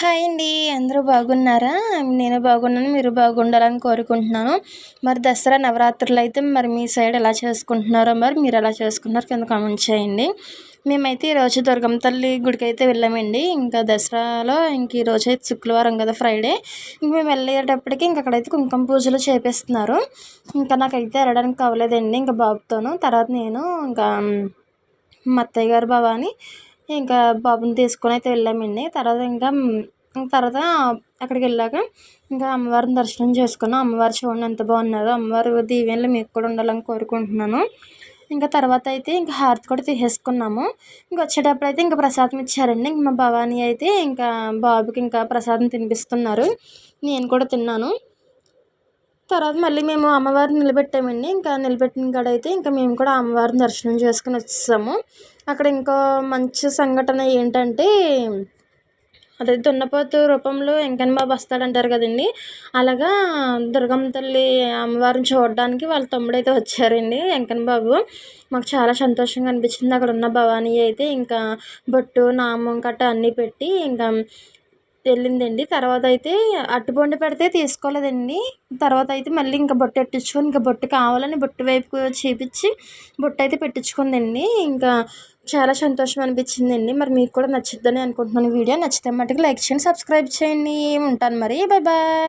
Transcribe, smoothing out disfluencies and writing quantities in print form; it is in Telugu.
హాయ్ అండి. అందరూ బాగున్నారా? నేను బాగున్నాను. మీరు బాగుండాలని కోరుకుంటున్నాను. మరి దసరా నవరాత్రులైతే మరి మీ సైడ్ ఎలా చేసుకుంటున్నారో మరి మీరెలా చేసుకున్నారో కింద కామెంట్ చేయండి. మేమైతే ఈరోజు దుర్గమ్మ తల్లి గుడికైతే వెళ్ళామండి. ఇంకా దసరాలో ఈరోజైతే శుక్రవారం కదా, ఫ్రైడే. మేము వెళ్ళేటప్పటికి అక్కడైతే కుంకుమ పూజలు చేపిస్తున్నారు. నాకైతే వెళ్ళడానికి అవ్వలేదండి బాబుతోను. తర్వాత నేను మా అత్తయ్య గారు భవాని బాబుని తీసుకొని అయితే వెళ్ళామండి. తర్వాత అక్కడికి వెళ్ళాక అమ్మవారిని దర్శనం చేసుకున్నాం. అమ్మవారు చూడండి ఎంత బాగున్నారో. అమ్మవారు దీవెనలు మీకు కూడా ఉండాలని కోరుకుంటున్నాను. తర్వాత అయితే హారతి కూడా తీసేసుకున్నాము. వచ్చేటప్పుడు అయితే ప్రసాదం ఇచ్చారండి. మా భవాని అయితే బాబుకి ప్రసాదం తినిపిస్తున్నారు. నేను కూడా తిన్నాను. తర్వాత మళ్ళీ మేము అమ్మవారిని నిలబెట్టామండి. నిలబెట్టిన కాడ అయితే మేము కూడా అమ్మవారిని దర్శనం చేసుకుని వచ్చేసాము. అక్కడ ఇంకో మంచి సంఘటన ఏంటంటే, అదే దున్నపోతు రూపంలో వెంకన్న బాబు వస్తాడంటారు కదండి. అలాగా దుర్గమ్మ తల్లి అమ్మవారిని చూడడానికి వాళ్ళ తమ్ముడైతే వచ్చారండి, వెంకన్న బాబు. మాకు చాలా సంతోషంగా అనిపించింది. అక్కడ ఉన్న భవానీ అయితే బొట్టు నామం గట్ట అన్నీ పెట్టి వెళ్ళిందండి. తర్వాత అయితే అరటిపండు పెడితే తీసుకోలేదండి. తర్వాత అయితే మళ్ళీ బొట్టు పెట్టించుకొని బొట్టు కావాలని బొట్టు వైపు చూపించి బొట్టు అయితే పెట్టించుకుందండి. చాలా సంతోషం అనిపించిందండి. మరి మీకు కూడా నచ్చుద్దని అనుకుంటున్నాను. వీడియో నచ్చితే మట్టుకు లైక్ చేయండి, సబ్స్క్రైబ్ చేయండి. ఉంటాను మరి. Bye bye.